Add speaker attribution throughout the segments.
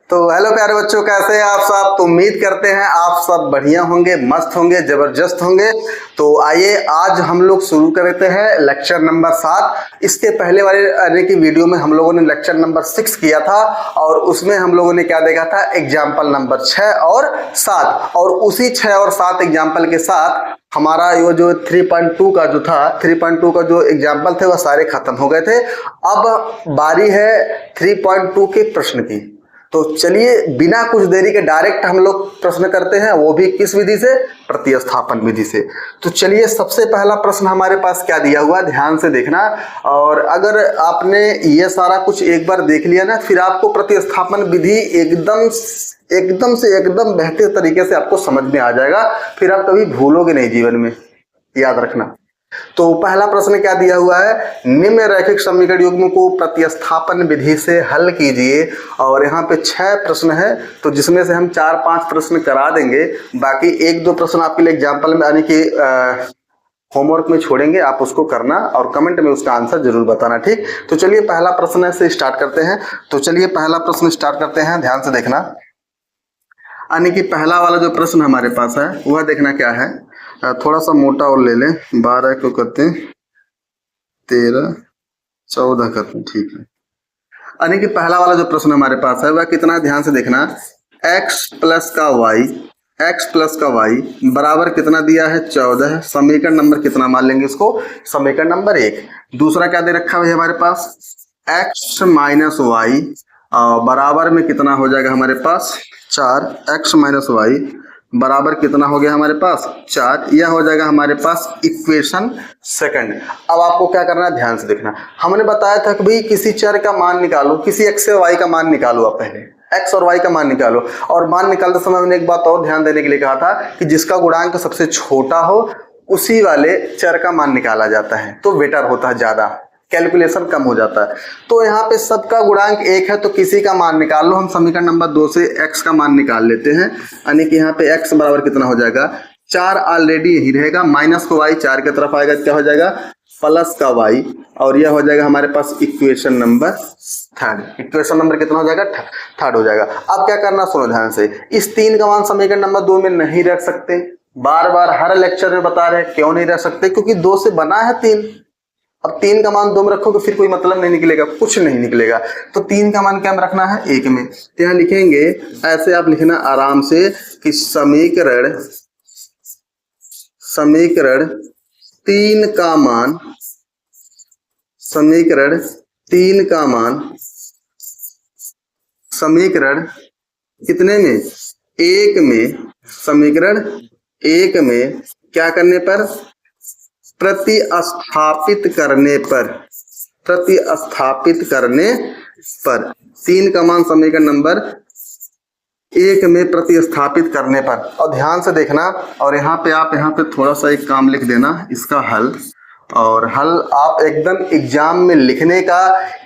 Speaker 1: तो हेलो प्यारे बच्चों, कैसे हैं आप सब। तो उम्मीद करते हैं आप सब बढ़िया होंगे, मस्त होंगे, जबरदस्त होंगे। तो आइए आज हम लोग शुरू करते हैं लेक्चर नंबर 7। इसके पहले वाले की वीडियो में हम लोगों ने लेक्चर नंबर 6 किया था और उसमें हम लोगों ने क्या देखा था, एग्जाम्पल नंबर 6 और 7। और उसी 6 और 7 एग्जाम्पल के साथ हमारा ये जो 3.2 का जो था, 3.2 का जो एग्जाम्पल थे वह सारे खत्म हो गए थे। अब बारी है 3.2 के प्रश्न की। तो चलिए बिना कुछ देरी के डायरेक्ट हम लोग प्रश्न करते हैं, वो भी किस विधि से, प्रतिस्थापन विधि से। तो चलिए सबसे पहला प्रश्न हमारे पास क्या दिया हुआ, ध्यान से देखना। और अगर आपने ये सारा कुछ एक बार देख लिया ना, फिर आपको प्रतिस्थापन विधि एकदम से एकदम बेहतर तरीके से आपको समझ में आ जाएगा। फिर आप कभी भूलोगे नहीं जीवन में, याद रखना। तो पहला प्रश्न क्या दिया हुआ है, निम्न रैखिक समीकरण युग्म को प्रतिस्थापन विधि से हल कीजिए। और यहाँ पे 6 प्रश्न है, तो जिसमें से हम 4-5 प्रश्न करा देंगे। बाकी 1-2 प्रश्न आपके लिए एग्जाम्पल में यानी कि होमवर्क में छोड़ेंगे, आप उसको करना और कमेंट में उसका आंसर जरूर बताना, ठीक। तो चलिए पहला प्रश्न से स्टार्ट करते हैं। तो चलिए पहला प्रश्न स्टार्ट करते हैं, ध्यान से देखना। यानी कि पहला वाला जो प्रश्न हमारे पास है वह देखना क्या है, थोड़ा सा मोटा और ले लें। 12 को करते हैं 13, 14 करते हैं, ठीक है। यानी कि पहला वाला जो प्रश्न हमारे पास है वह कितना है, ध्यान से देखना। x प्लस का y बराबर कितना दिया है, 14 है। समीकरण नंबर कितना मान लेंगे इसको, समीकरण नंबर 1। दूसरा क्या दे रखा है हमारे पास, x माइनस वाई बराबर में कितना हो जाएगा हमारे पास 4। x माइनस वाई बराबर कितना हो गया हमारे पास 4। यह हो जाएगा हमारे पास इक्वेशन सेकंड। अब आपको क्या करना है, ध्यान से देखना। हमने बताया था कि भाई किसी चर का मान निकालो, किसी x और y का मान निकालो। आप पहले x और y का मान निकालो, और मान निकालते समय मैंने एक बात और ध्यान देने के लिए कहा था कि जिसका गुणांक सबसे छोटा हो उसी वाले चर का मान निकाला जाता है, तो बेटर होता है, ज्यादा कैलकुलेशन कम हो जाता है। तो यहाँ पे सबका गुणांक 1 है, तो किसी का मान निकाल लो। हम समीकरण नंबर 2 से x का मान निकाल लेते हैं। यानी कि यहाँ पे x बराबर कितना हो जाएगा, 4 ऑलरेडी यही रहेगा, माइनस को y 4 की तरफ आएगा, क्या हो जाएगा प्लस का y, और यह हो जाएगा हमारे पास इक्वेशन नंबर 3। इक्वेशन नंबर कितना हो जाएगा, 3 हो जाएगा। अब क्या करना, सुनो ध्यान से। इस 3 का मान समीकरण नंबर 2 में नहीं रख सकते, बार बार हर लेक्चर में बता रहे हैं क्यों नहीं रख सकते, क्योंकि 2 से बना है 3। अब 3 का मान 2 में रखोगे फिर कोई मतलब नहीं निकलेगा, कुछ नहीं निकलेगा। तो 3 का मान क्या में रखना है, 1 में। तो यहाँ लिखेंगे ऐसे, आप लिखना आराम से कि समीकरण 3 का मान, समीकरण 3 का मान समीकरण कितने में, 1 में, समीकरण 1 में क्या करने पर, प्रतिस्थापित करने पर 3 का मान समीकरण नंबर 1 में प्रतिस्थापित करने पर। और ध्यान से देखना, और यहाँ पे थोड़ा सा एक काम लिख देना, इसका हल। और हल आप एकदम एग्जाम में लिखने का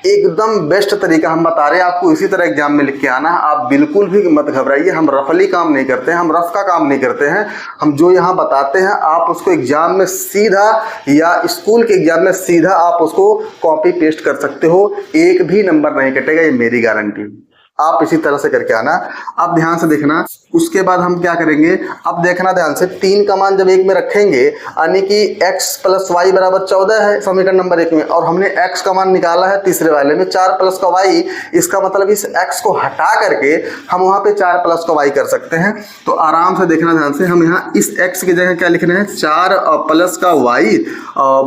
Speaker 1: एकदम बेस्ट तरीका हम बता रहे हैं आपको, इसी तरह एग्जाम में लिख के आना। आप बिल्कुल भी मत घबराइए, हम रफली काम नहीं करते हैं, हम रफ का काम नहीं करते हैं। हम जो यहाँ बताते हैं आप उसको एग्जाम में सीधा, या स्कूल के एग्जाम में सीधा आप उसको कॉपी पेस्ट कर सकते हो, एक भी नंबर नहीं कटेगा, ये मेरी गारंटी। आप इसी तरह से करके आना। अब ध्यान से देखना, उसके बाद हम क्या करेंगे, अब देखना ध्यान से। 3 का मान जब 1 में रखेंगे, यानी कि x प्लस वाई बराबर 14 है समीकरण नंबर 1 में, और हमने x का मान निकाला है तीसरे वाले में 4 प्लस का y। इसका मतलब इस x को हटा करके हम वहां पे 4 प्लस का y कर सकते हैं। तो आराम से देखना ध्यान से, हम यहाँ इस x की जगह क्या लिखना है, 4 प्लस का y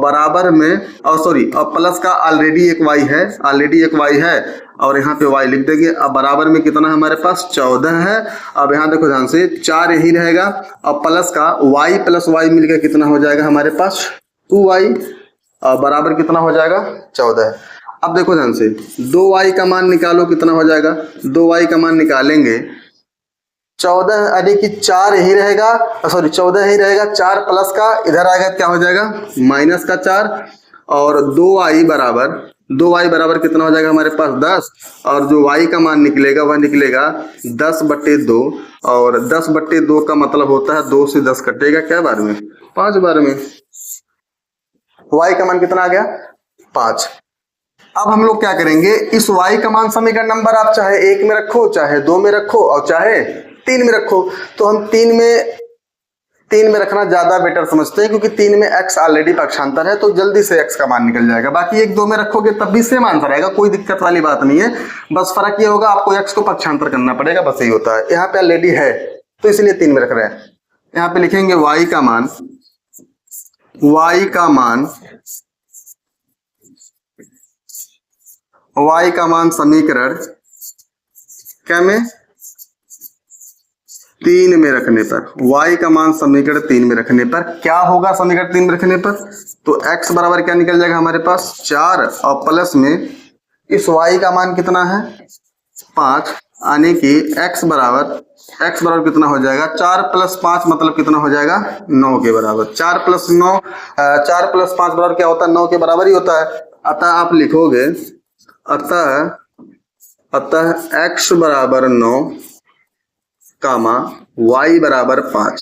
Speaker 1: बराबर में, सॉरी प्लस का ऑलरेडी एक y है, और यहाँ पे y लिख देंगे। अब बराबर में कितना है हमारे पास 14 है। अब यहाँ देखो ध्यान से, 4 यही रहेगा, अब प्लस का y प्लस y मिलकर कितना हो जाएगा हमारे पास 2y, बराबर कितना हो जाएगा 14 है। अब देखो ध्यान से, 2y का मान निकालो, कितना हो जाएगा, 2y का मान निकालेंगे 14, यानी कि 4 यही रहेगा, सॉरी 14 यही रहेगा, 4 प्लस का इधर आएगा, क्या हो जाएगा माइनस का 4, और 2y बराबर कितना हो जाएगा हमारे पास 10, और जो y का मान निकलेगा वह निकलेगा 10/2, और 10/2 का मतलब होता है 2 से 10 कटेगा क्या बार में, 5 बार में। y का मान कितना आ गया 5। अब हम लोग क्या करेंगे, इस y का मान समीकरण नंबर आप चाहे 1 में रखो, चाहे 2 में रखो और चाहे 3 में रखो। तो हम 3 में रखना ज्यादा बेटर समझते हैं, क्योंकि 3 में x ऑलरेडी पक्षांतर है तो जल्दी से x का मान निकल जाएगा। बाकी 1 2 में रखोगे तब भी सेम आंसर आएगा, कोई दिक्कत वाली बात नहीं है। बस फर्क ये होगा आपको x को पक्षांतर करना पड़ेगा, बस यही होता है। यहाँ पे ऑलरेडी है तो इसलिए 3 में रख रहे हैं। यहाँ पे लिखेंगे y का मान समीकरण क्या में 3 में रखने पर, y का मान समीकरण 3 में रखने पर क्या होगा? समीकरण 3 में रखने पर तो x बराबर क्या निकल जाएगा हमारे पास 4 और प्लस में इस y का मान कितना है 5, यानी कि x बराबर कितना हो जाएगा 4 + 5 मतलब कितना हो जाएगा 9 के बराबर। 4 + 5 बराबर क्या होता है 9 के बराबर ही होता है। अतः आप लिखोगे अतः x बराबर 9 कामा y बराबर 5,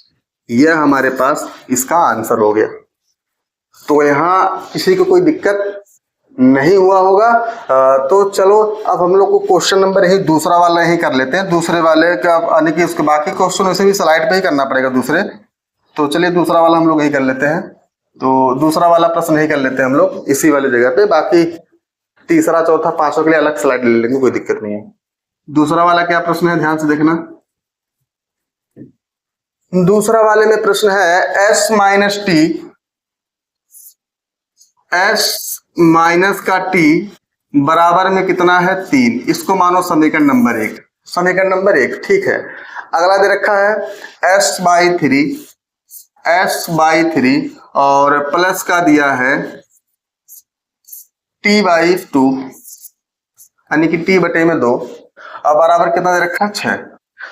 Speaker 1: यह हमारे पास इसका आंसर हो गया। तो यहाँ किसी को कोई दिक्कत नहीं हुआ होगा। तो चलो अब हम लोग को क्वेश्चन नंबर यही दूसरा वाला ही कर लेते हैं। दूसरे वाले का यानी कि उसके बाकी क्वेश्चन वैसे भी स्लाइड पे ही करना पड़ेगा दूसरे, तो चलिए दूसरा वाला हम लोग यही कर लेते हैं। तो दूसरा वाला प्रश्न यही कर लेते हैं हम लोग इसी वाली जगह पे, बाकी तीसरा चौथा पांचों के लिए अलग स्लाइड ले लेंगे, कोई दिक्कत नहीं है। दूसरा वाला क्या प्रश्न है ध्यान से देखना। दूसरा वाले में प्रश्न है s माइनस का t बराबर में कितना है 3, इसको मानो समीकरण नंबर 1। समीकरण नंबर 1 ठीक है। अगला दे रखा है s/3 और प्लस का दिया है t/2 यानी कि t/2 और बराबर कितना दे रखा है 6।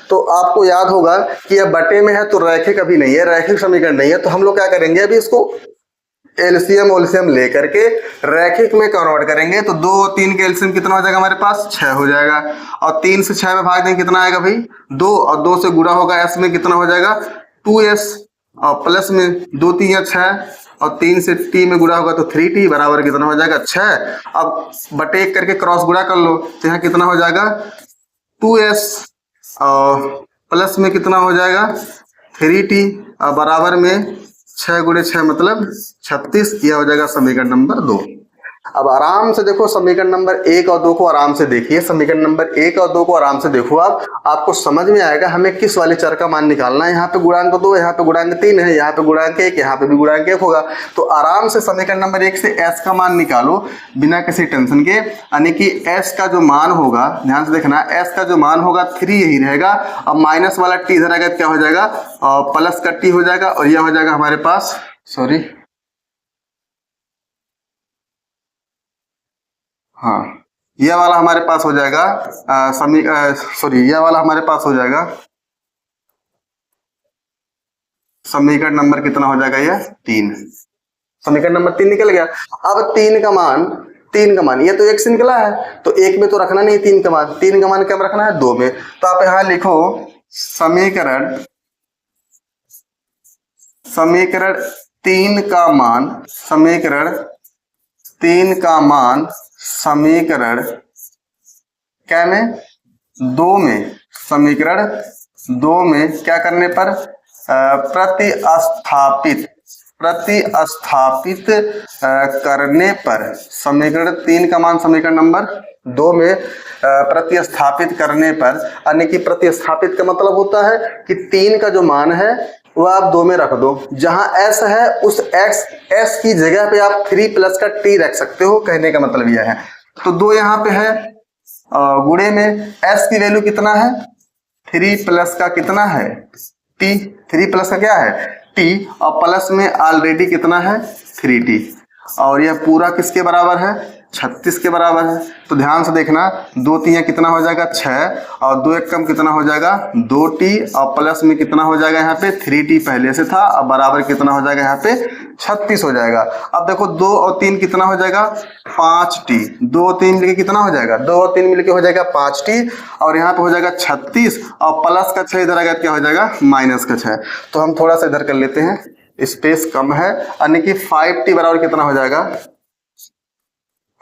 Speaker 1: तो आपको याद होगा कि यह बटे में है तो रैखिक अभी नहीं है, रैखिक समीकरण नहीं है। तो हम लोग क्या करेंगे, अभी इसको एलसीएम लेकर के रैखिक में कन्वर्ट करेंगे। तो 2 और 3 के एलसीएम कितना हो जाएगा हमारे पास 6 हो जाएगा, और 3 से 6 में भाग देंगे कितना आएगा भाई 2, और 2 से गुणा होगा s में कितना हो जाएगा 2s, और प्लस में 2 3 या 6 और 3 से t में गुणा होगा तो 3t बराबर कितना हो जाएगा 6। अब बटे 1 करके क्रॉस गुणा कर लो तो यहाँ कितना हो जाएगा 2s और प्लस में कितना हो जाएगा 3t और बराबर में 6 × 6 मतलब 36। यह हो जाएगा समीकरण नंबर 2। अब आराम से देखो समीकरण नंबर 1 और 2 को आराम से देखिए। समीकरण नंबर 1 और 2 को आराम से देखो, आपको समझ में आएगा हमें किस वाले चर का मान निकालना है। यहाँ पे गुणांक 2, यहाँ पे गुणांक 3 है, यहाँ पे गुणांक 1, यहाँ पे भी गुणांक 1 होगा। तो आराम से समीकरण नंबर 1 से s का मान निकालो बिना किसी टेंशन के, यानी कि s का जो मान होगा ध्यान से देखना, s का जो मान होगा 3 यही रहेगा। अब माइनस वाला t इधर आएगा क्या हो जाएगा प्लस का t हो जाएगा, और यह हो जाएगा हमारे पास यह वाला हमारे पास हो जाएगा यह वाला हमारे पास हो जाएगा समीकरण नंबर कितना हो जाएगा यह 3। समीकरण नंबर 3 निकल गया। अब 3 का मान ये तो 1 से निकला है तो 1 में तो रखना नहीं 3 का मान, 3 का मान क्या रखना है 2 में। तो आप यहां लिखो समीकरण 3 का मान समीकरण क्या में 2 में, समीकरण 2 में क्या करने पर प्रतिस्थापित करने पर, समीकरण 3 का मान समीकरण नंबर 2 में प्रतिस्थापित करने पर, यानी कि प्रतिस्थापित का मतलब होता है कि 3 का जो मान है वो आप 2 में रख दो, जहां s है उस s की जगह पे आप 3 प्लस का t रख सकते हो, कहने का मतलब यह है। तो 2 यहाँ पे है गुणे में s की वैल्यू कितना है 3 प्लस का कितना है t, 3 प्लस का क्या है t, और प्लस में ऑलरेडी कितना है 3t, और यह पूरा किसके बराबर है 36 के बराबर है। तो ध्यान से देखना 2 3 कितना हो जाएगा 6 और 2 1 कम कितना हो जाएगा 2t, और प्लस में कितना हो जाएगा यहाँ पे 3t पहले से था, और बराबर कितना हो जाएगा यहाँ पे 36 हो जाएगा। अब देखो 2 और 3 कितना हो जाएगा 5t, 2 और 3 मिलके कितना हो जाएगा 2 और 3 मिलके हो जाएगा 5t, और यहाँ पे हो जाएगा 36, और प्लस का 6 इधर आएगा क्या हो जाएगा माइनस का 6। तो हम थोड़ा सा इधर कर लेते हैं, स्पेस कम है, यानी कि 5t बराबर कितना हो जाएगा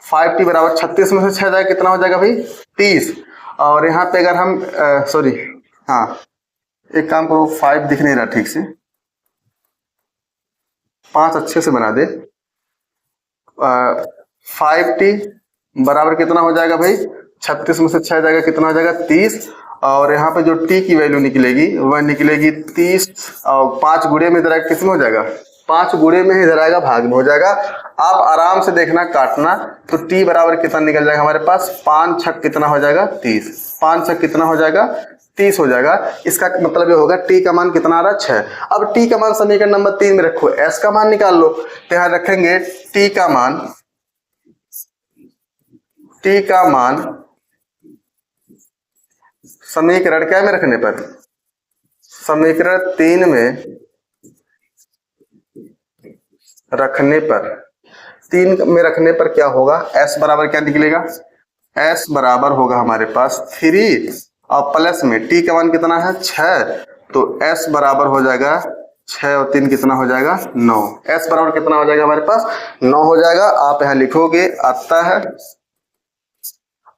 Speaker 1: 5t बराबर 36 में से 6 जाएगा कितना हो जाएगा भाई 30। और यहाँ पे अगर हम सॉरी हाँ एक काम करो 5 दिख नहीं रहा ठीक से, 5 अच्छे से बना दे। 5t बराबर कितना हो जाएगा भाई 36 में से 6 जाएगा कितना हो जाएगा 30। और यहाँ पे जो t की वैल्यू निकलेगी वह निकलेगी 30 और 5 गुणे में इधर आएगा किस में हो जाएगा 5 गुणे में ही इधर आएगा भाग में हो जाएगा। आप आराम से देखना काटना तो t बराबर कितना निकल जाएगा हमारे पास 5 छक कितना हो जाएगा 30, 5 छक कितना हो जाएगा 30 हो जाएगा। इसका मतलब ये होगा t का मान कितना आ रहा है 6। अब t का मान समीकरण नंबर 3 में रखो, s का मान निकाल लो। तो यहाँ रखेंगे t का मान समीकरण क्या में रखने पर, समीकरण 3 में रखने पर, 3 में रखने पर क्या होगा s बराबर क्या निकलेगा, s बराबर होगा हमारे पास 3 और प्लस में t का मान कितना है 6, तो s बराबर हो जाएगा 6 और 3 कितना हो जाएगा 9। s बराबर कितना हो जाएगा हमारे पास 9 हो जाएगा। आप यहाँ लिखोगे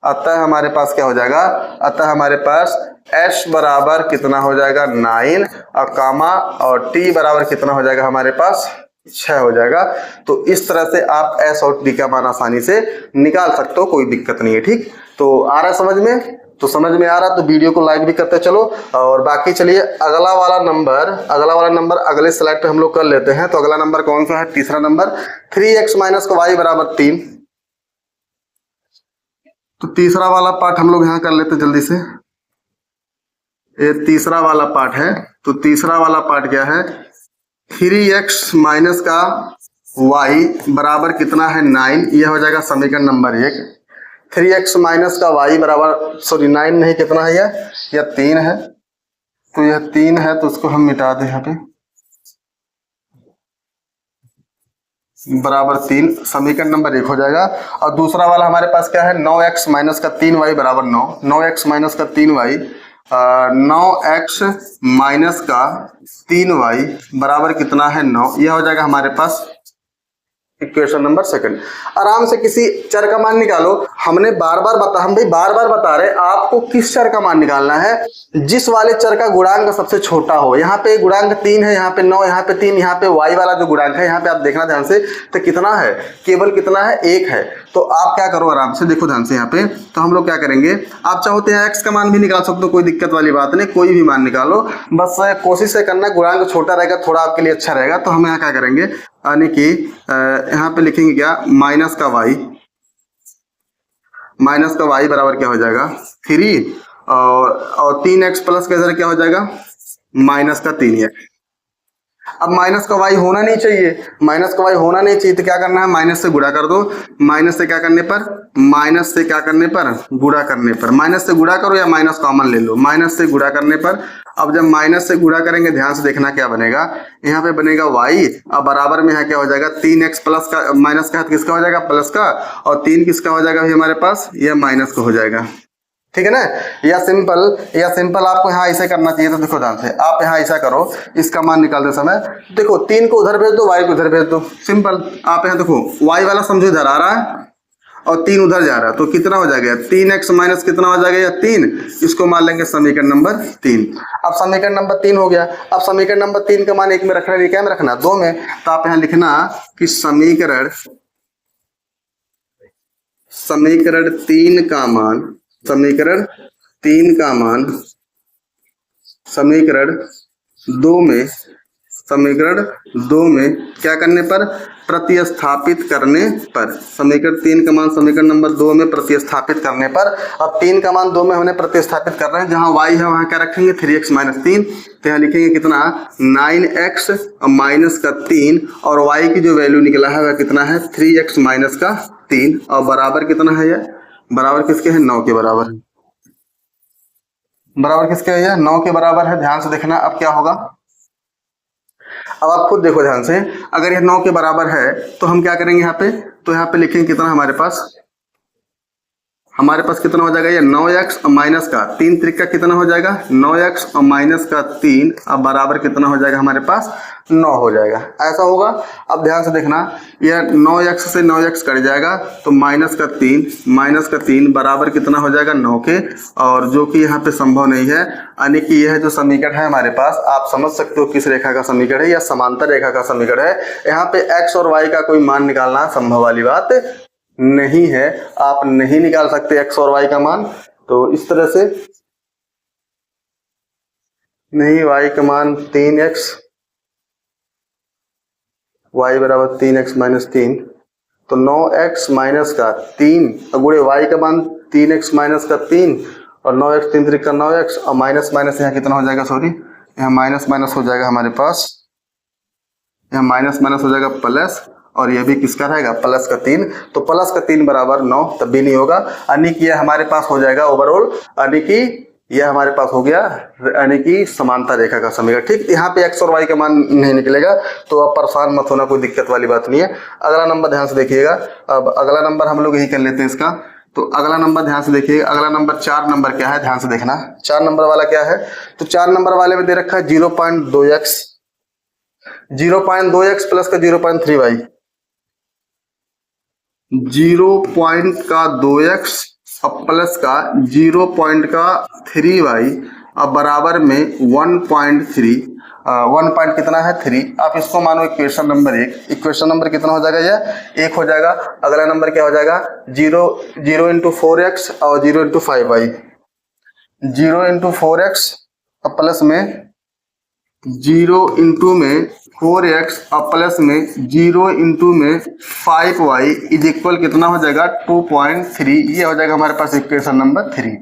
Speaker 1: अतः हमारे पास क्या हो जाएगा, अतः हमारे पास s बराबर कितना हो जाएगा 9 और कामा और t बराबर कितना हो जाएगा हमारे पास 6 हो जाएगा। तो इस तरह से आप s और t का मान आसानी से निकाल सकते हो, कोई दिक्कत नहीं है। ठीक, तो आ रहा है समझ में? तो समझ में आ रहा तो वीडियो को लाइक भी करते चलो। और बाकी चलिए अगला वाला नंबर अगले स्लाइड पे हम लोग कर लेते हैं। तो अगला नंबर कौन सा है, तीसरा नंबर 3x माइनस का y बराबर 3। तो तीसरा वाला पार्ट हम लोग यहाँ कर लेते जल्दी से। ये तीसरा वाला पार्ट है। तो तीसरा वाला पार्ट क्या है, 3x माइनस का y बराबर कितना है 9। यह हो जाएगा समीकरण नंबर 1। 3x माइनस का y बराबर 9 नहीं कितना है यह 3 है। तो यह 3 है तो उसको हम मिटा दें यहाँ पे, बराबर 3 समीकरण नंबर 1 हो जाएगा। और दूसरा वाला हमारे पास क्या है, 9x माइनस का 3y बराबर 9। 9x माइनस का 3y 9x माइनस का 3y बराबर कितना है 9। यह हो जाएगा हमारे पास इक्वेशन नंबर 2। आराम से किसी चर का मान निकालो। हम भाई बार बार बता रहे आपको किस चर का मान निकालना है, जिस वाले चर का गुणांक सबसे छोटा हो। यहाँ पे गुणांक 3 है, यहाँ पे 9, यहाँ पे 3, यहाँ पे y वाला जो गुणांक है यहाँ पे आप देखना ध्यान से, तो कितना है, केवल कितना है 1 है। तो आप क्या करो आराम से देखो ध्यान से यहाँ पे। तो हम लोग क्या करेंगे, आप चाहो तो यहाँ x का मान भी निकाल सकते हो, कोई दिक्कत वाली बात नहीं, कोई भी मान निकालो, बस कोशिश से करना गुणांक छोटा रहेगा थोड़ा आपके लिए अच्छा रहेगा। तो हम यहाँ क्या करेंगे, यानी कि यहाँ पे लिखेंगे क्या, माइनस का y बराबर क्या हो जाएगा 3 और 3x प्लस का इधर क्या हो जाएगा माइनस का 3x। अब माइनस का y होना नहीं चाहिए, माइनस का y होना नहीं चाहिए तो क्या करना है, माइनस से गुणा कर दो। माइनस से क्या करने पर, माइनस से क्या करने पर, गुणा करने पर। माइनस से गुणा करो या माइनस कॉमन ले लो, माइनस से गुणा करने पर। अब जब माइनस से गुणा करेंगे ध्यान से देखना क्या बनेगा, यहाँ पे बनेगा y और बराबर में यहाँ क्या हो जाएगा 3x प्लस का, माइनस का किसका हो जाएगा प्लस का, और 3 किसका हो जाएगा भाई हमारे पास, यह माइनस का हो जाएगा। ठीक है ना, या सिंपल आपको यहाँ ऐसे करना चाहिए। तो देखो ध्यान से आप यहाँ ऐसा करो, इसका मान निकालते समय देखो 3 को उधर भेज दो, y को उधर भेज दो, सिंपल। आप यहाँ देखो y वाला समझो इधर आ रहा है और 3 उधर जा रहा है, तो कितना हो जाएगा 3x माइनस कितना हो जाएगा या 3, इसको मान लेंगे समीकरण नंबर 3। अब समीकरण नंबर 3 हो गया। अब समीकरण नंबर 3 का मान 1 में रखना है, क्या में रखना 2 में। तो आप यहाँ लिखना कि समीकरण 3 का मान, समीकरण 2 में क्या करने पर, प्रतिस्थापित करने पर। समीकरण 3 का मान समीकरण नंबर 2 में प्रतिस्थापित करने पर। अब 3 का मान 2 में हमने प्रतिस्थापित कर रहे हैं, जहां y है वहां क्या रखेंगे 3x माइनस 3। तो यहाँ लिखेंगे कितना 9x माइनस का 3 और y की जो वैल्यू निकला है वह कितना है 3x माइनस का 3 और बराबर कितना है, यह बराबर किसके है 9 के बराबर है। बराबर किसके है, 9 के बराबर है। ध्यान से देखना अब क्या होगा, अब आप खुद देखो ध्यान से। अगर यह 9 के बराबर है तो हम क्या करेंगे यहाँ पे, तो यहाँ पे लिखेंगे कितना हमारे पास, हमारे पास कितना हो जाएगा ये 9x और माइनस का 3 त्रिक का कितना हो जाएगा 9x और माइनस का 3 अब बराबर कितना हो जाएगा हमारे पास 9 हो जाएगा, ऐसा होगा। अब ध्यान से देखना, यह 9x से 9x कट जाएगा तो माइनस का 3 बराबर कितना हो जाएगा 9 के, और जो कि यहाँ पे संभव नहीं है, यानी कि यह जो समीकरण है हमारे पास, आप समझ सकते हो किस रेखा का समीकरण है, या समांतर रेखा का समीकरण है। यहाँ पे x और y का कोई मान निकालना संभव वाली बात नहीं है, आप नहीं निकाल सकते x और y का मान। तो इस तरह से नहीं, y का मान 3x, y बराबर 3x माइनस 3, तो 9x माइनस का 3 गुणे y का मान 3x माइनस का 3 और 9x 3 3 का 9x और माइनस माइनस यहाँ कितना हो जाएगा, सॉरी यहाँ माइनस माइनस हो जाएगा हमारे पास, यहाँ माइनस माइनस हो जाएगा प्लस, और ये भी किसका रहेगा प्लस का 3, तो प्लस का 3 बराबर 9 तब भी नहीं होगा, यानी कि यह हमारे पास हो जाएगा ओवरऑल, यानी कि यह हमारे पास हो गया यानी कि समांतर रेखा का समीकरण। ठीक, यहाँ पे x और y का मान नहीं निकलेगा, तो अब परेशान मत होना, कोई दिक्कत वाली बात नहीं है। अगला नंबर ध्यान से देखिएगा, अब अगला नंबर हम लोग यही कर लेते हैं इसका। तो अगला नंबर ध्यान से देखिएगा, अगला नंबर 4 नंबर क्या है, ध्यान से देखना 4 नंबर वाला क्या है। तो 4 नंबर वाले में दे रखा है 0.2x, 0.2x प्लस का 0.3y, 0.2x अब प्लस का 0.3y अब बराबर में 1.3, 1 पॉइंट कितना है 3, आप इसको मानो इक्वेशन नंबर 1, इक्वेशन नंबर कितना हो जाएगा, यह 1 हो जाएगा। अगला नंबर क्या हो जाएगा 0 इंटू 4x और 0 इंटू 5y, 0 इंटू 4x अब प्लस में 0 इंटू में 4x और प्लस में 0 इंटू में 5y इज इक्वल कितना हो जाएगा 2.3, ये हो जाएगा हमारे पास इक्वेशन नंबर 3।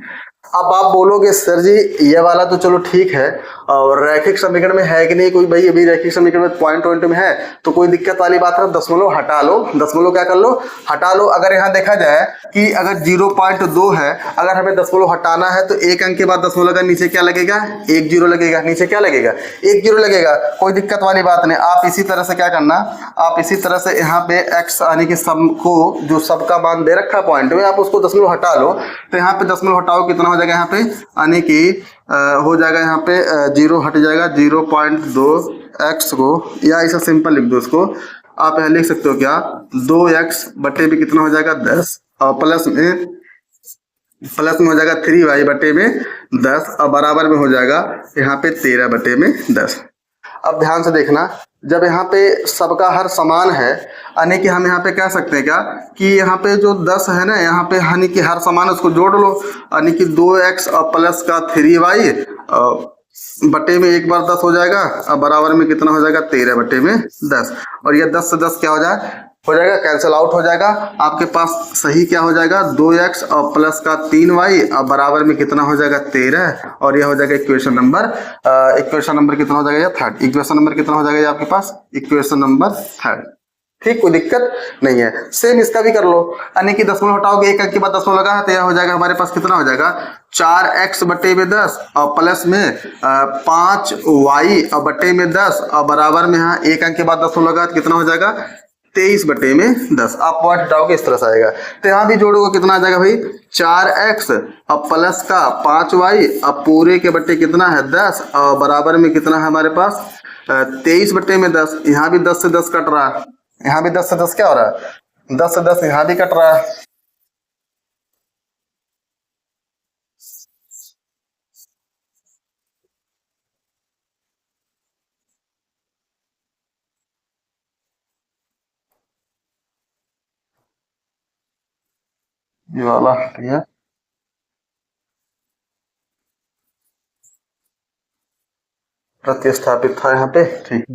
Speaker 1: अब आप बोलोगे सर जी ये वाला तो चलो ठीक है, और रैखिक समीकरण में है कि नहीं कोई, भाई अभी रैखिक समीकरण में पॉइंट में है तो कोई दिक्कत वाली बात है, दशमलव हटा लो, दशमलव क्या कर लो हटा लो। अगर यहाँ देखा जाए कि अगर 0.2 है, अगर हमें दशमलव हटाना है तो एक अंक के बाद दशमलव का नीचे क्या लगेगा 1 0 लगेगा, नीचे क्या लगेगा 1 0 लगेगा, कोई दिक्कत वाली बात नहीं। आप इसी तरह से क्या करना, आप इसी तरह से यहाँ पे x यानी कि सब को जो सबका मान दे रखा पॉइंट में, आप उसको दशमलव हटा लो, तो यहाँ पे दशमलव हटाओ कितना हो जाएगा यहाँ पे, यानी कि हो जाएगा यहाँ पे 0 हट जाएगा 0.2x को, या ऐसा सिंपल लिख दो इसको, आप यहाँ लिख सकते हो क्या 2x बटे में कितना हो जाएगा 10 और प्लस में हो जाएगा 3y बटे में 10 और बराबर में हो जाएगा यहाँ पे 13 बटे में 10। अब ध्यान से देखना, जब यहाँ पे सबका हर समान है, यानी कि हम यहाँ पे कह सकते हैं क्या कि यहाँ पे जो 10 है ना, यहाँ पे यानी कि हर समान है उसको जोड़ लो, यानी कि 2x और प्लस का 3y बटे में एक बार 10 हो जाएगा और बराबर में कितना हो जाएगा 13 बटे में 10, और ये 10 से 10 क्या हो जाएगा कैंसिल आउट हो जाएगा, आपके पास सही क्या हो जाएगा 2x और प्लस का 3y और बराबर में कितना हो जाएगा 13, और यह हो जाएगा इक्वेशन नंबर कितना हो जाएगा, थर्ड इक्वेशन नंबर कितना हो जाएगा आपके पास इक्वेशन नंबर 3। ठीक, कोई दिक्कत नहीं है। सेम इसका भी कर लो, यानी कि दशमलव हटाओगे एक अंक के बाद दशमलव लगा है तो यह हो जाएगा हमारे पास कितना हो जाएगा 4x बटे में 10 और प्लस में 5y और बटे में 10 और बराबर में यहाँ एक अंक के बाद दशमलव लगा तो कितना हो जाएगा 23 बटे में 10। आप पॉइंट हटाओगे इस तरह से आएगा, तो यहाँ भी जोड़ोगे कितना आ जाएगा भाई 4x और प्लस का 5y और पूरे के बटे कितना है 10 और बराबर में कितना है हमारे पास 23 बटे में 10। यहाँ भी 10 से 10 कट रहा है, यहाँ भी 10 से 10 क्या हो रहा है 10 से 10 यहाँ भी कट रहा है। ये वाला ठीक है, प्रतिस्थापित था यहाँ पे, ठीक।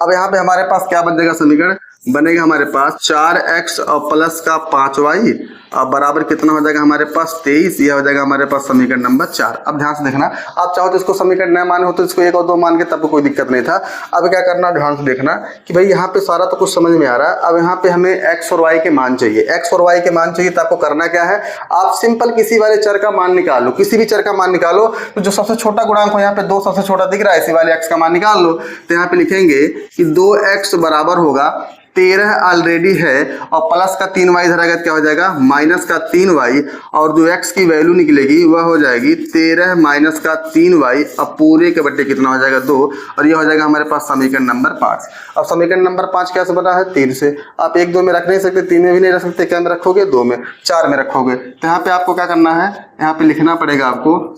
Speaker 1: अब यहाँ पे हमारे पास क्या बन जाएगा समीकरण बनेगा हमारे पास 4x और प्लस का 5y और बराबर कितना हो जाएगा हमारे पास 23, यह हो जाएगा हमारे पास समीकरण नंबर 4। अब ध्यान से देखना, आप चाहो तो इसको समीकरण न माने हो तो इसको 1 और 2 मान के तब कोई दिक्कत नहीं था। अब क्या करना, ध्यान से देखना कि भाई यहाँ पे सारा तो कुछ समझ में आ रहा है। अब यहाँ पे हमें x और y के मान चाहिए, x और y के मान चाहिए, तो आपको करना क्या है, आप सिंपल किसी वाले चर का मान निकाल लो, किसी भी चर का मान निकालो, तो जो सबसे छोटा गुणांक हो यहाँ पे 2 सबसे छोटा दिख रहा है, इसी वाले x का मान निकाल लो। तो यहाँ पे लिखेंगे कि 2x बराबर होगा 13 ऑलरेडी है और प्लस का 3y इधर आएगा, क्या हो जाएगा माइनस का 3y, और जो x की वैल्यू निकलेगी वह हो जाएगी 13 माइनस का 3y, अब पूरे के बट्टे कितना हो जाएगा 2, और ये हो जाएगा हमारे पास समीकरण नंबर 5। अब समीकरण नंबर 5 क्या से बना है 3 से, आप 1 2 में रख नहीं सकते, 3 में भी नहीं रख सकते, क्या में रखोगे 2 में, 4 में रखोगे। तो यहाँ पे आपको क्या करना है, यहाँ पे लिखना पड़ेगा आपको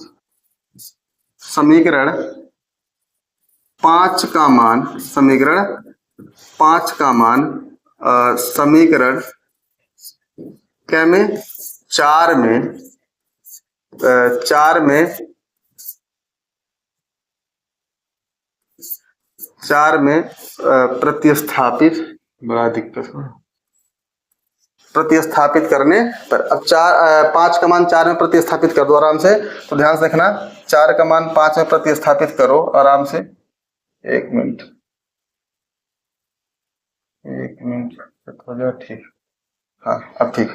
Speaker 1: समीकरण 5 का मान, समीकरण 5 का मान समीकरण क्या में 4 में 4 में प्रतिस्थापित, बड़ा दिक्कत है प्रतिस्थापित करने पर। अब 5 का मान 4 में प्रतिस्थापित कर दो आराम से, तो ध्यान से देखना 4 का मान 5 में प्रतिस्थापित करो आराम से, 1 मिनट हो जाए ठीक, हाँ अब ठीक।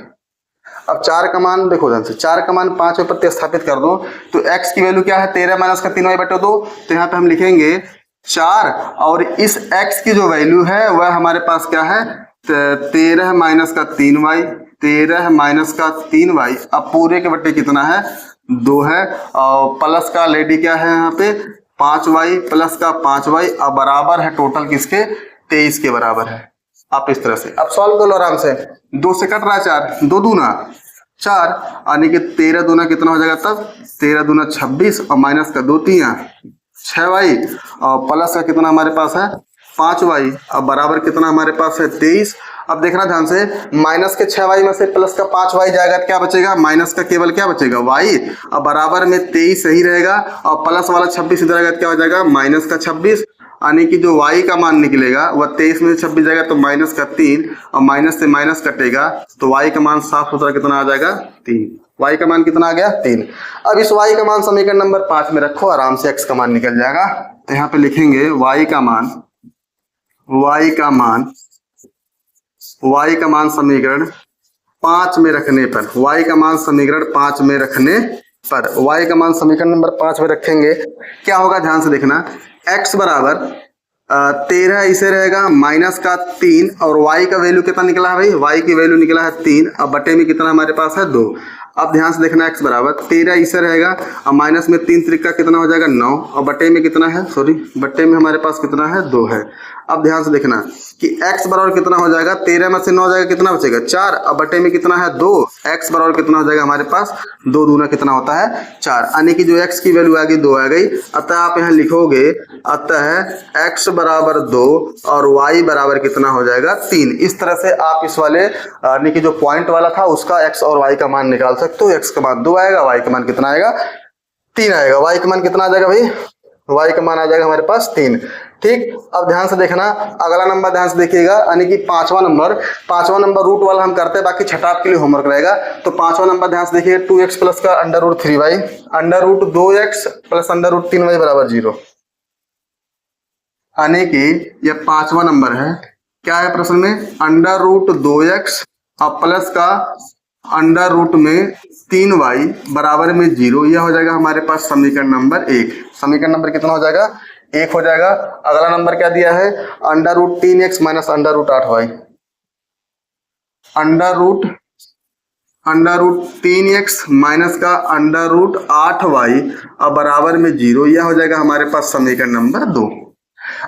Speaker 1: अब 4 का मान देखो ध्यान से, 4 का मान 5 में प्रतिस्थापित कर दो, तो x की वैल्यू क्या है 13 माइनस का 3y बटे 2, तो यहाँ पे हम लिखेंगे 4, और इस x की जो वैल्यू है वह हमारे पास क्या है 13 माइनस का 3y, 13 माइनस का 3y, अब पूरे के बट्टे कितना है 2 है, और प्लस का लेडी क्या है यहाँ पे 5y प्लस का 5y, अब बराबर है टोटल किसके 23 के बराबर है। आप इस तरह से अब सॉल्व कर लो आराम से, 2 से कट रहा है 4, 2 दूना 4, यानी कि 13 दूना कितना हो जाएगा तब 13 दूना 26, और माइनस का 2 3 6y, और प्लस का कितना हमारे पास है 5y, अब बराबर कितना हमारे पास है 23। अब देखना ध्यान से, माइनस के 6y में से प्लस का 5y जाएगा, क्या बचेगा माइनस का केवल क्या बचेगा y, अब बराबर में 23 सही रहेगा, और प्लस वाला 26 इधर आएगा, क्या हो जाएगा माइनस का 26, यानी कि जो y का मान निकलेगा वह 23 में से 26 जाएगा तो माइनस का 3, और माइनस से माइनस कटेगा तो y का मान साफ सुथरा कितना आ जाएगा 3, y का मान कितना आ गया 3। अब इस y का मान समीकरण नंबर 5 में रखो, आराम से x का मान निकल जाएगा। तो यहाँ पे लिखेंगे y का मान समीकरण 5 में रखने पर, y का मान समीकरण 5 में रखने पर, y का मान समीकरण नंबर 5 में रखेंगे क्या होगा ध्यान से देखना, x बराबर 13 इसे रहेगा माइनस का 3, और y का वैल्यू कितना निकला है भाई, y की वैल्यू निकला है 3, अब बटे में कितना हमारे पास है 2। अब ध्यान से देखना x बराबर 13 इसे रहेगा, अब माइनस में 3 त्रिका कितना हो जाएगा 9, और बटे में कितना है बटे में हमारे पास कितना है 2 है। अब ध्यान से देखना कि x बराबर कितना हो जाएगा 13 में से 9 हो जाएगा कितना बचेगा 4, अब बटे में कितना है 2, x बराबर कितना हो जाएगा हमारे पास 2 दूना कितना होता है 4, यानी कि जो x की वैल्यू आ गई 2 आ गई। अतः आप यहाँ लिखोगे अतः x बराबर 2 और y बराबर कितना हो जाएगा 3। इस तरह से आप इस वाले यानी कि जो पॉइंट वाला था उसका x और y का मान निकाल सकते हो। x का मान 2 आएगा, y का मान कितना आएगा 3 आएगा, y का मान कितना आ जाएगा भाई, y का मान आ जाएगा हमारे पास 3। ठीक, अब ध्यान से देखना अगला नंबर ध्यान से देखिएगा, यानी कि पांचवा नंबर रूट वाला हम करते हैं, बाकी छठा आपके लिए होमवर्क रहेगा। तो पांचवा नंबर ध्यान से देखिए 2x प्लस का under root 3y under root 2x plus under root 3y बराबर 0, यानी कि यह पांचवा नंबर है। क्या है प्रश्न में, अंडर रूट 2x और प्लस का अंडर रूट में 3y बराबर में 0, यह हो जाएगा हमारे पास समीकरण नंबर 1। समीकरण नंबर कितना हो जाएगा 1 हो जाएगा। अगला नंबर क्या दिया है, under root 3x minus under root 8y, under root 3x minus का अंडर रूट 8y और बराबर में 0, यह हो जाएगा हमारे पास समीकरण नंबर 2।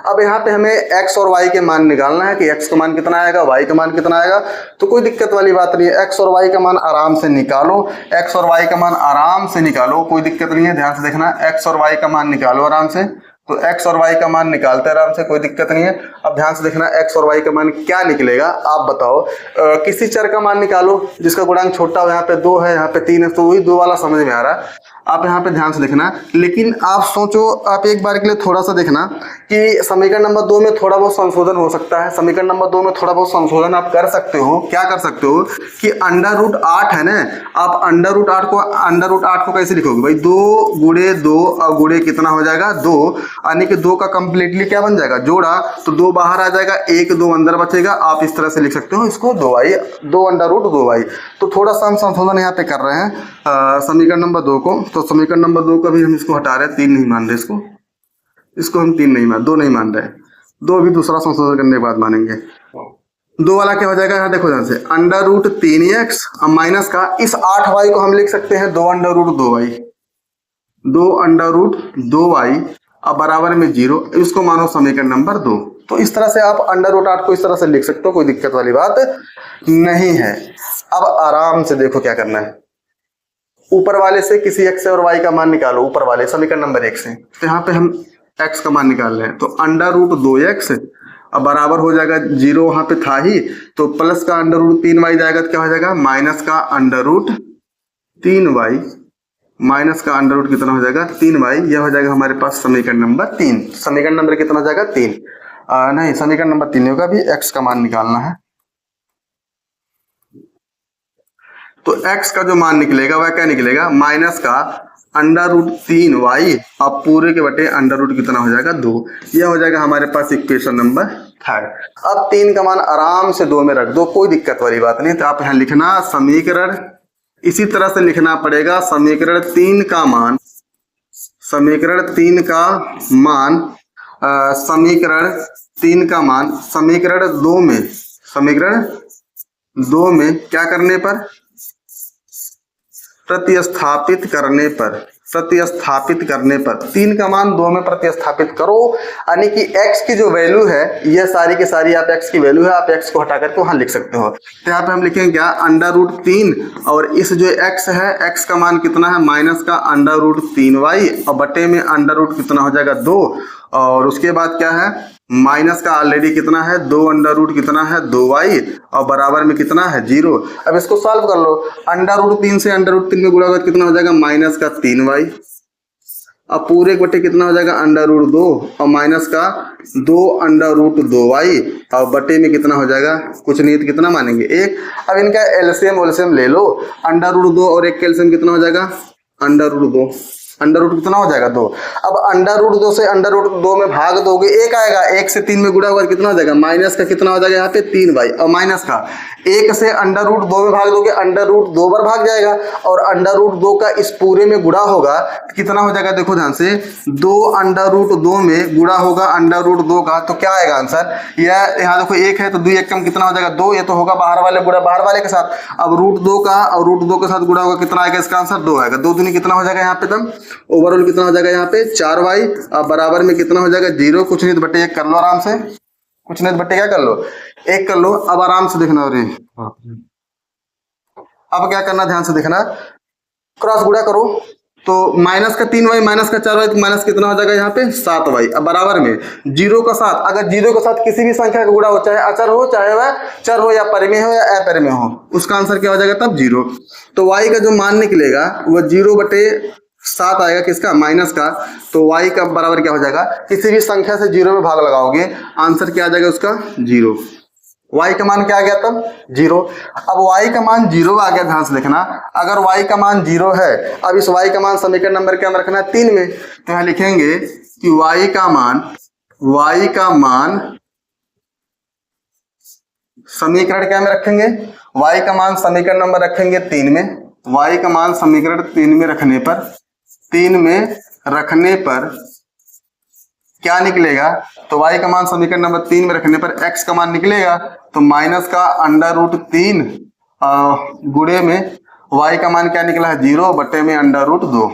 Speaker 1: अब यहाँ पे हमें x और y के मान निकालना है कि x का मान कितना आएगा, y का मान कितना आएगा। तो कोई दिक्कत वाली बात नहीं है, x और y का मान आराम से निकालो, x और y का मान आराम से निकालो, कोई दिक्कत नहीं है। ध्यान से देखना, x और y का मान निकालो आराम से। तो x और y का मान निकालते हैं आराम से, कोई दिक्कत नहीं है। अब ध्यान से देखना x और y का मान क्या निकलेगा, आप बताओ। किसी चर का मान निकालो जिसका गुणांक छोटा हो, यहाँ पे 2 है, यहाँ पे 3 है, तो वही 2 वाला समझ में आ रहा है। आप यहाँ पे ध्यान से देखना, लेकिन आप सोचो, आप एक बार के लिए थोड़ा सा देखना कि समीकरण नंबर 2 में थोड़ा बहुत संशोधन हो सकता है। समीकरण नंबर 2 में थोड़ा बहुत संशोधन आप कर सकते हो। क्या कर सकते हो कि अंडर रूट 8 है ना, आप अंडर रूट 8 को कैसे लिखोगे भाई, 2 गुणे 2 और गुणे कितना हो जाएगा 2, यानी कि 2 का कंप्लीटली क्या बन जाएगा जोड़ा, तो 2 बाहर आ जाएगा, 1 2 अंदर बचेगा। आप इस तरह से लिख सकते हो इसको 2y, 2 अंडर रूट 2y। तो थोड़ा सा हम संशोधन यहाँ पे कर रहे हैं समीकरण नंबर 2 को। तो समीकरण नंबर 2 का भी हम इसको हटा रहे हैं, 3 नहीं मान रहे इसको हम 3 नहीं मान, 2 नहीं मान रहे, 2 भी दूसरा संशोधन करने के बाद मानेंगे। 2 वाला क्या हो जाएगा, यहाँ देखो ध्यान से, अंडर रूट 3x और माइनस का इस 8y को हम लिख सकते हैं 2 under root 2y, 2 under root 2y अब बराबर में 0, इसको मानो समीकरण नंबर 2। तो इस तरह से आप अंडर रूट 8 को इस तरह से लिख सकते हो, कोई दिक्कत वाली बात नहीं है। अब आराम से देखो क्या करना है, ऊपर वाले से किसी x और y का मान निकालो, ऊपर वाले समीकरण नंबर 1 से। तो यहाँ पे हम x का मान निकाल रहे हैं, तो अंडर रूट 2x अब बराबर हो जाएगा 0, वहां पे था ही, तो प्लस का अंडर रूट 3y जाएगा तो क्या हो जाएगा, माइनस का अंडर रूट 3y, माइनस का अंडर रूट कितना हो जाएगा 3y, यह हो जाएगा हमारे पास समीकरण नंबर 3। समीकरण नंबर कितना हो जाएगा 3, नहीं समीकरण नंबर 3 होगा, अभी x का मान निकालना है। तो x का जो मान निकलेगा वह क्या निकलेगा, माइनस का अंडर रूट 3y अब पूरे के बटे अंडर रूट कितना हो जाएगा 2, यह हो जाएगा हमारे पास इक्वेशन नंबर 3। अब 3 का मान आराम से 2 में रख दो, कोई दिक्कत वाली बात नहीं। तो आप यहाँ लिखना समीकरण, इसी तरह से लिखना पड़ेगा समीकरण 3 का मान, समीकरण 3 का मान, समीकरण 3 का मान समीकरण 2 में, समीकरण 2 में क्या करने पर, प्रतिस्थापित करने पर, प्रतिस्थापित करने पर 3 का मान 2 में प्रतिस्थापित करो, यानी कि x की जो वैल्यू है यह सारी की सारी आप x की वैल्यू है, आप x को हटा करके वहां लिख सकते हो। तो यहाँ पे हम लिखेंगे क्या, अंडर रूट 3 और इस जो x है, x का मान कितना है, माइनस का अंडर रूट 3y और बटे में अंडर रूट कितना हो जाएगा 2, और उसके बाद क्या है, माइनस का ऑलरेडी कितना है 2 अंडर रूट कितना है 2y और बराबर में कितना है 0। अब इसको सॉल्व कर लो, अंडर रूट 3 से अंडर रूट 3 में गुणा कर कितना हो जाएगा, माइनस का 3y अब पूरे बटे कितना हो जाएगा अंडर रूट 2 और माइनस का 2 अंडर रूट 2y और बटे में कितना हो जाएगा, कुछ नहीं तो कितना मानेंगे 1। अब इनका एलसीएम ओलसीएम ले लो, अंडर रूट 2 और 1 का एलसीएम कितना हो जाएगा, अंडर रूट 2, अंडर रूट कितना हो जाएगा 2। अब अंडर रूट 2 से अंडर रूट 2 में भाग दोगे 1 आएगा, 1 से 3 में गुणा हुआ कितना हो जाएगा, माइनस का कितना हो जाएगा यहाँ पे 3y और माइनस का 1 से अंडर रूट 2 में भाग दोगे अंडर रूट 2 बार भाग जाएगा, और अंडर रूट 2 का इस पूरे में गुणा होगा कितना हो जाएगा, देखो ध्यान से 2 अंडर रूट 2 में गुणा होगा अंडर रूट 2 का, तो क्या आएगा आंसर, यह यहाँ देखो 1 है तो 2 1 कम कितना हो जाएगा 2, ये तो होगा बाहर वाले गुणा बाहर वाले के साथ। अब रूट 2 का और रूट 2 के साथ गुणा होगा कितना आएगा, इसका आंसर 2 आएगा, 2 दूनी कितना हो जाएगा यहाँ पे, तब ओवरऑल कितना हो जाएगा यहाँ पे 4y अब बराबर में कितना हो जाएगा 0, कुछ नहीं तो बटे 1 कर लो आराम से, कुछ नहीं तो बटे क्या कर लो 1 कर लो। अब आराम से देखना, अरे अब क्या करना, ध्यान से देखना, क्रॉस गुणा करो तो माइनस का 3y माइनस का 4y तो माइनस कितना हो जाएगा यहाँ पे 7y अब बराबर में 0 का 7, अगर 0 के साथ किसी भी संख्या का गुणा हो, चाहे अचर हो चाहे वह चर हो या परिमेय हो या अपरिमेय हो, उसका आंसर क्या हो जाएगा तब 0। तो y का जो मान निकलेगा वह 0 बटे 7 आएगा, किसका, माइनस का, तो y का बराबर क्या हो जाएगा, किसी भी संख्या से 0 में भाग लगाओगे आंसर क्या आ जाएगा उसका 0, y का मान क्या आ गया तब 0। अब y का मान 0 आ गया, ध्यान से देखना, अगर y का मान 0 है, अब इस y का मान समीकरण नंबर क्या में रखना है 3 में, तो यहाँ लिखेंगे कि y का मान समीकरण क्या में रखेंगे, y का मान समीकरण नंबर रखेंगे 3 में, y का मान समीकरण 3 में रखने पर क्या निकलेगा, तो y का मान समीकरण नंबर 3 में रखने पर x का मान निकलेगा, तो माइनस का अंडर रूट 3 गुणे में y का मान क्या निकला है 0 बटे में अंडर रूट 2,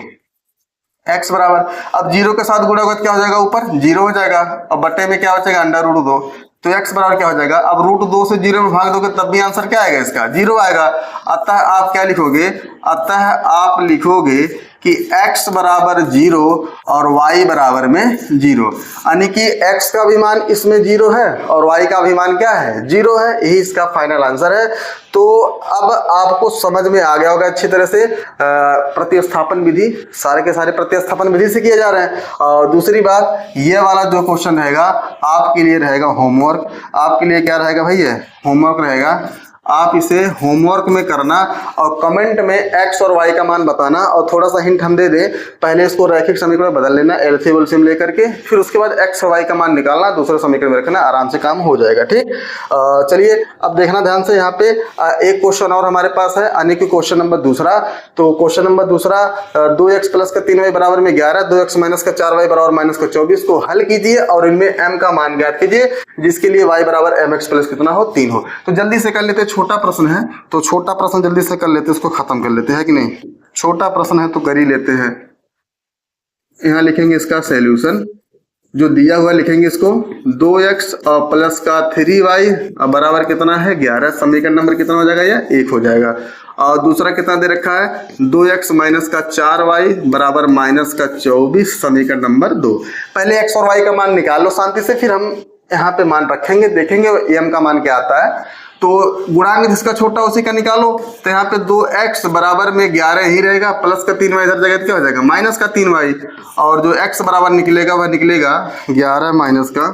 Speaker 1: x बराबर, अब 0 के साथ गुणा होगा क्या हो जाएगा, ऊपर 0 हो जाएगा और बटे में क्या हो जाएगा अंडर रूट 2, तो x बराबर क्या हो जाएगा, अब रूट 2 से 0 में भाग दोगे तब भी आंसर क्या आएगा, इसका 0 आएगा। अतः आप क्या लिखोगे, अतः आप लिखोगे कि x बराबर 0 और y बराबर में 0, यानी कि x का भी मान इसमें 0 है और y का भी मान क्या है 0 है, यही इसका फाइनल आंसर है। तो अब आपको समझ में आ गया होगा अच्छी तरह से, प्रतिस्थापन विधि सारे के सारे प्रतिस्थापन विधि से किए जा रहे हैं। और दूसरी बात, ये वाला जो क्वेश्चन रहेगा आपके लिए रहेगा होमवर्क, आपके लिए क्या रहेगा भाई, ये होमवर्क रहेगा। आप इसे होमवर्क में करना और कमेंट में एक्स और वाई का मान बताना। और थोड़ा सा हिंट हम दे दें, पहले इसको रैखिक समीकरण में बदल लेना एलसीएम एलसीएम लेकर के, फिर उसके बाद एक्स और वाई का मान निकालना, दूसरे समीकरण में रखना, आराम से काम हो जाएगा। ठीक, चलिए अब देखना ध्यान से। यहाँ पे एक क्वेश्चन और हमारे पास है, यानी कि क्वेश्चन नंबर दूसरा। तो क्वेश्चन नंबर दूसरा, 2x प्लस का 3y बराबर में 11, 2x माइनस का 4y बराबर माइनस का 24 को हल कीजिए और इनमें m का मान ज्ञात कीजिए, जिसके लिए y बराबर mx प्लस कितना हो, 3 हो। तो जल्दी से कर लेते हैं, छोटा प्रश्न है तो छोटा प्रश्न जल्दी से कर लेते हैं, इसको खत्म कर लेते हैं कि नहीं। छोटा प्रश्न है तो कर ही लेते हैं। यहाँ लिखेंगे इसका सॉल्यूशन, जो दिया हुआ लिखेंगे इसको, 2x प्लस का 3y बराबर कितना है, 11। समीकरण नंबर कितना हो जाएगा, यह 1 हो जाएगा। और दूसरा कितना दे रखा है, 2x माइनस का 4y बराबर माइनस का 24, समीकरण नंबर 2। पहले x और y का मान निकाल लो शांति से, फिर हम यहाँ पे मान रखेंगे, देखेंगे m का मान क्या आता है। तो गुणांक जिसका छोटा उसी का निकालो। तो यहाँ पे 2x बराबर में 11 ही रहेगा, प्लस का 3y इधर जगह क्या हो जाएगा, माइनस का 3y, और जो x बराबर निकलेगा वह निकलेगा 11 माइनस का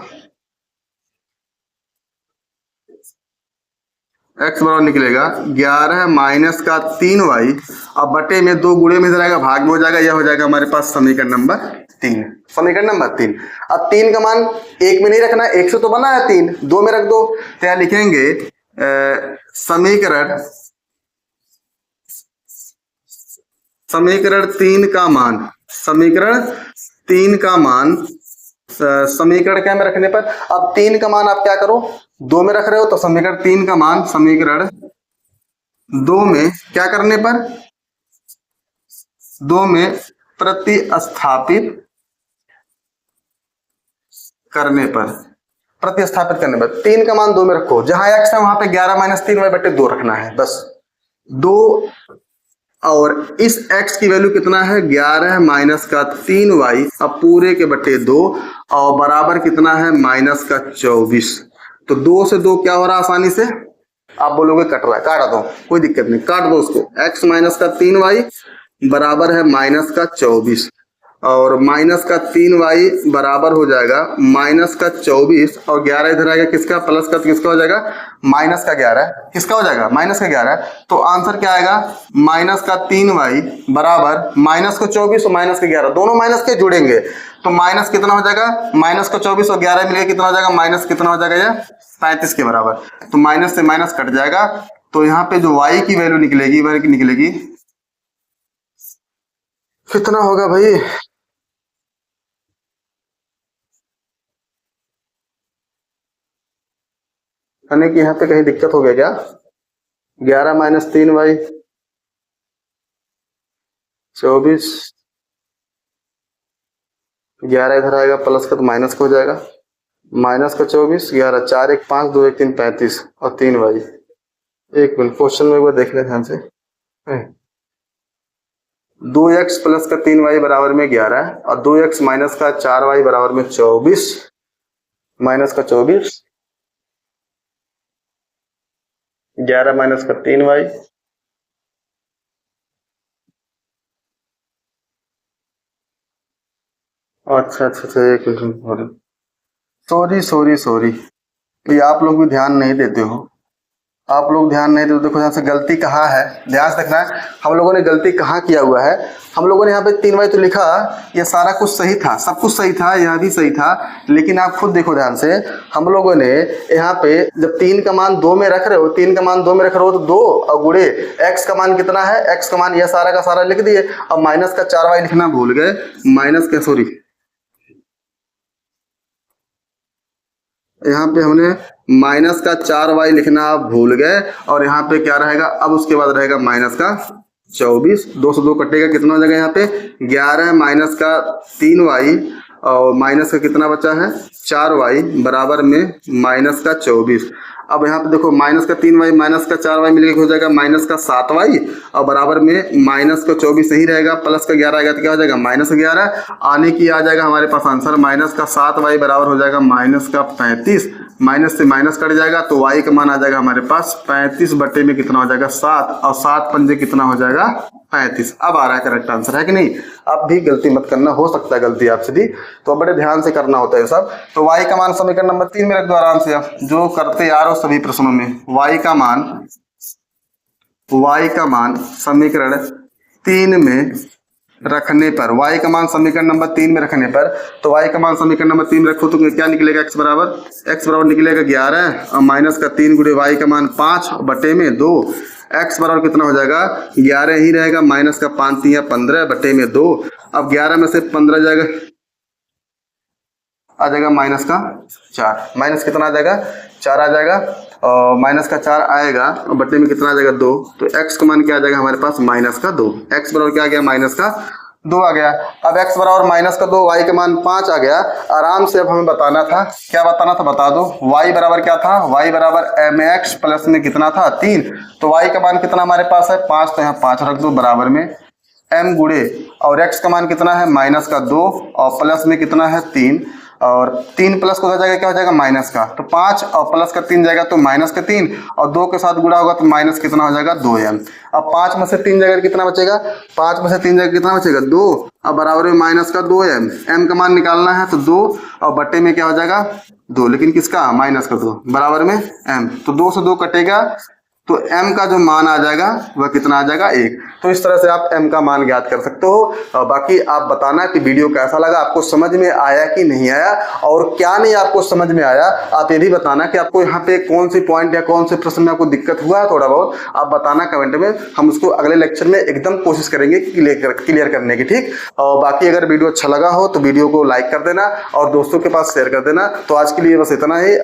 Speaker 1: x बराबर निकलेगा 11 माइनस का 3y, अब बटे में 2 गुणे में इधर आएगा, भाग में हो जाएगा, यह हो जाएगा हमारे पास समीकरण नंबर 3। समीकरण नंबर 3। अब 3 का मान 1 में नहीं रखना, 1 से तो बना है 3, 2 में रख दो। तो यहाँ लिखेंगे समीकरण 3 का मान, समीकरण 3 का मान, समीकरण क्या में रखने पर, अब 3 का मान आप क्या करो, 2 में रख रहे हो तो समीकरण 3 का मान समीकरण 2 में क्या करने पर, 2 में प्रतिस्थापित करने पर, प्रतिस्थापित करने पर 3 का मान 2 में रखो, जहां x है वहां पे 11 माइनस 3y बटे 2 रखना है, बस 2। और इस x की वैल्यू कितना है, 11 माइनस का 3y, अब पूरे के बटे 2, और बराबर कितना है, माइनस का 24। तो 2 से 2 क्या हो रहा है, आसानी से आप बोलोगे कट रहा है, काट दो, कोई दिक्कत नहीं, काट दो उसको। x माइनस का 3y बराबर है माइनस का 24, और माइनस का 3y बराबर हो जाएगा माइनस का 24, और 11 इधर आएगा किसका, प्लस का, तो किसका हो जाएगा, माइनस का 11, किसका हो जाएगा, माइनस का 11। तो आंसर क्या आएगा, माइनस का 3y बराबर माइनस का 24 और माइनस का 11, दोनों माइनस के जुड़ेंगे तो माइनस कितना हो जाएगा, माइनस का 24 और 11 मिलेगा कितना हो जाएगा, माइनस कितना हो जाएगा, यह 35 के बराबर। तो माइनस से माइनस कट जाएगा, तो यहाँ पे जो y की वैल्यू निकलेगी वह निकलेगी कितना होगा भाई, यानी कि यहाँ पे कहीं दिक्कत हो गया क्या, 11 माइनस 3y 24, 11 इधर आएगा प्लस का तो माइनस का हो जाएगा, माइनस का 24, 11, 4 1 5 2 1 3 35 और 3y। एक मिनट क्वेश्चन में एक बार देख ले ध्यान से, 2x प्लस का 3y बराबर में 11 और 2x माइनस का 4y बराबर में 24, माइनस का 24, 11 माइनस का 3y, अच्छा अच्छा अच्छा, एक मिनट, सॉरी, ये आप लोग भी ध्यान नहीं देते हो, आप लोग ध्यान नहीं देते। देखो यहाँ से गलती कहाँ है, ध्यान से देखना है, हम लोगों ने गलती कहाँ किया हुआ है। हम लोगों ने यहाँ पे 3y तो लिखा, ये सारा कुछ सही था, सब कुछ सही था, यह भी सही था, लेकिन आप खुद देखो ध्यान से, हम लोगों ने यहाँ पे जब 3 का मान 2 में रख रहे हो, 3 का मान 2 में रख रहे हो तो 2 और गुणे x का मान कितना है, x का मान यह सारा का सारा लिख दिए। अब माइनस का 4y लिखना भूल गए, माइनस का, सॉरी यहाँ पे हमने माइनस का 4y लिखना भूल गए, और यहाँ पे क्या रहेगा, अब उसके बाद रहेगा माइनस का 24, 2 से 2 कटेगा, कितना हो जाएगा यहाँ पे 11 माइनस का 3y, और माइनस का कितना बचा है 4y बराबर में माइनस का 24। अब यहाँ पे देखो माइनस का 3y माइनस का 4y मिलकर हो जाएगा माइनस का 7y, और बराबर में माइनस का 24 सही रहेगा, प्लस का 11 आएगा तो क्या हो जाएगा माइनस का 11, आने की आ जाएगा हमारे पास आंसर, माइनस का 7y बराबर हो जाएगा माइनस का 35, माइनस से माइनस कट जाएगा तो y का मान आ जाएगा हमारे पास 35 बटे में कितना हो जाएगा 7, और 7 पंजे कितना हो जाएगा 35। अब आ रहा है करेक्ट आंसर, है कि नहीं। अब भी गलती मत करना, हो सकता है गलती आपसे दी, तो बड़े ध्यान से करना होता है सब। तो y का मान समीकरण नंबर 3 में रख दो आराम से, आप जो करते आ रहे हो सभी प्रश्नों में, y का मान y का मान समीकरण 3 में रखने पर, y का मान समीकरण नंबर 3 में रखने पर, तो y का मान समीकरण नंबर 3 में रखो तो क्या निकलेगा, x बराबर निकलेगा 11 और माइनस का 3 गुणे y का मान 5 बटे में 2, x बराबर कितना हो जाएगा 11 ही रहेगा, माइनस का 5 3 15 बटे में 2। अब 11 में से 15 जाएगा, आ जाएगा माइनस का 4, माइनस कितना आ जाएगा 4 आ जाएगा, और माइनस का 4 आएगा और बटे में कितना आ जाएगा 2, तो x का मान क्या आ जाएगा हमारे पास माइनस का 2, x बराबर क्या आ गया माइनस का 2 आ गया। अब x बराबर माइनस का 2, y का मान 5 आ गया। आराम से अब हमें बताना था, क्या बताना था बता दो, y बराबर क्या था, y बराबर mx प्लस में कितना था 3, तो y का मान कितना हमारे पास है 5, तो यहाँ 5 रख दो बराबर में m गुणे, और x का मान कितना है माइनस का 2 और प्लस में कितना है 3, और 3 प्लस को हो जाएगा क्या हो जाएगा माइनस का, तो 5 और प्लस का 3 जाएगा तो माइनस का 3, और 2 के साथ गुणा होगा तो माइनस कितना हो जाएगा 2m। अब 5 में से 3 जाएगा कितना बचेगा, 5 में से 3 जाएगा कितना बचेगा 2, अब बराबर में माइनस का 2m, m का मान निकालना है तो 2 और बटे में क्या हो जाएगा 2, लेकिन किसका माइनस का 2 बराबर में m, तो 2 से 2 कटेगा तो m का जो मान आ जाएगा वह कितना आ जाएगा 1। तो इस तरह से आप m का मान ज्ञात कर सकते हो। और बाकी आप बताना कि वीडियो कैसा लगा, आपको समझ में आया कि नहीं आया, और क्या नहीं आपको समझ में आया आप ये भी बताना कि आपको यहाँ पे कौन सी पॉइंट या कौन से प्रश्न में आपको दिक्कत हुआ है, थोड़ा बहुत आप बताना कमेंट में, हम उसको अगले लेक्चर में एकदम कोशिश करेंगे क्लियर करने की, ठीक। और बाकी अगर वीडियो अच्छा लगा हो तो वीडियो को लाइक कर देना और दोस्तों के पास शेयर कर देना। तो आज के लिए बस इतना ही।